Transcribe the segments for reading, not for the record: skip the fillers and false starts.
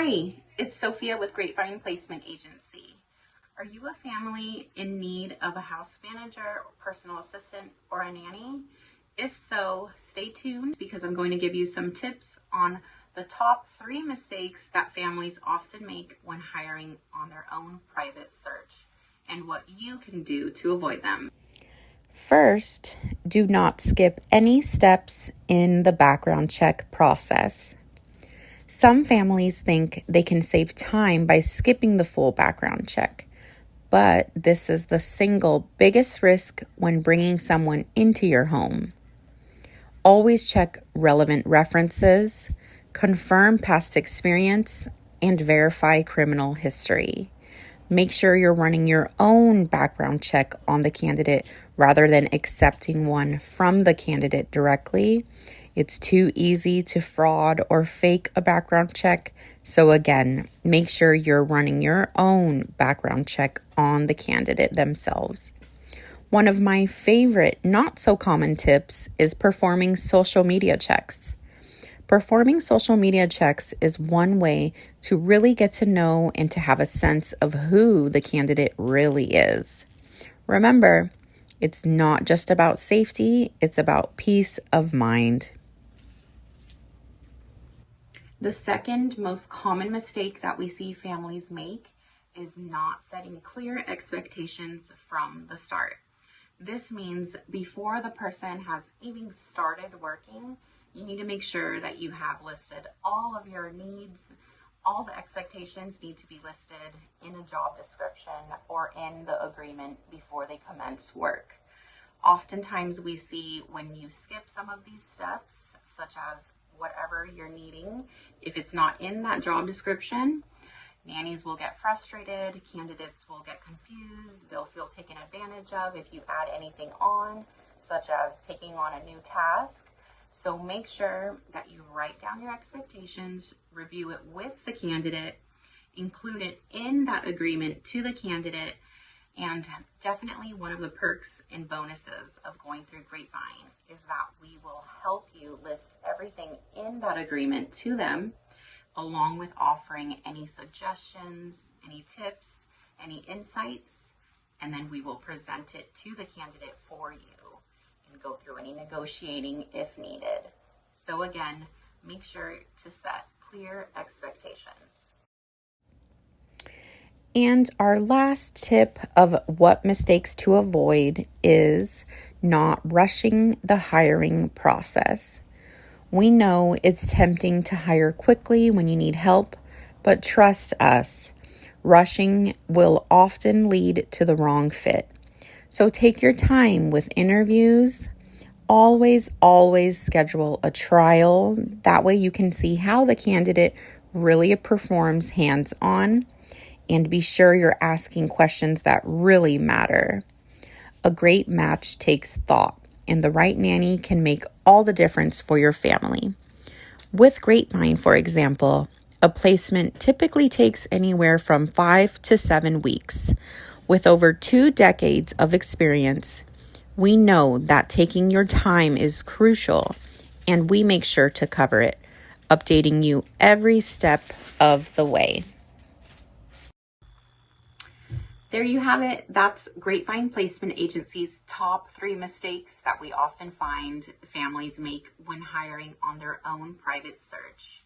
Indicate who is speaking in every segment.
Speaker 1: Hi, it's Sophia with Grapevine Placement Agency. Are you a family in need of a house manager, personal assistant, or a nanny? If so, stay tuned because I'm going to give you some tips on the top 3 mistakes that families often make when hiring on their own private search and what you can do to avoid them.
Speaker 2: First, do not skip any steps in the background check process. Some families think they can save time by skipping the full background check, but this is the single biggest risk when bringing someone into your home. Always check relevant references, confirm past experience, and verify criminal history. Make sure you're running your own background check on the candidate rather than accepting one from the candidate directly. It's too easy to fraud or fake a background check. So again, make sure you're running your own background check on the candidate themselves. One of my favorite not so common tips is performing social media checks. Performing social media checks is one way to really get to know and to have a sense of who the candidate really is. Remember, it's not just about safety, it's about peace of mind.
Speaker 1: The second most common mistake that we see families make is not setting clear expectations from the start. This means before the person has even started working, you need to make sure that you have listed all of your needs. All the expectations need to be listed in a job description or in the agreement before they commence work. Oftentimes we see when you skip some of these steps, such as whatever you're needing, if it's not in that job description, nannies will get frustrated, candidates will get confused, they'll feel taken advantage of if you add anything on, such as taking on a new task. So make sure that you write down your expectations, review it with the candidate, include it in that agreement to the candidate, and definitely one of the perks and bonuses of going through Grapevine is that we will help you list everything in that agreement to them, along with offering any suggestions, any tips, any insights, and then we will present it to the candidate for you and go through any negotiating if needed. So again, make sure to set clear expectations.
Speaker 2: And our last tip of what mistakes to avoid is not rushing the hiring process. We know it's tempting to hire quickly when you need help, but trust us, rushing will often lead to the wrong fit. So take your time with interviews. Always schedule a trial. That way you can see how the candidate really performs hands-on. And be sure you're asking questions that really matter. A great match takes thought, and the right nanny can make all the difference for your family. With Grapevine, for example, a placement typically takes anywhere from 5 to 7 weeks. With over 2 decades of experience, we know that taking your time is crucial, and we make sure to cover it, updating you every step of the way.
Speaker 1: There you have it. That's Grapevine Placement Agency's top 3 mistakes that we often find families make when hiring on their own private search.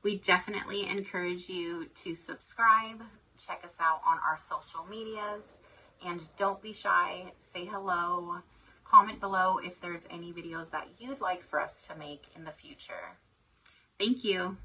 Speaker 1: We definitely encourage you to subscribe, check us out on our social medias, and don't be shy, say hello, comment below if there's any videos that you'd like for us to make in the future. Thank you.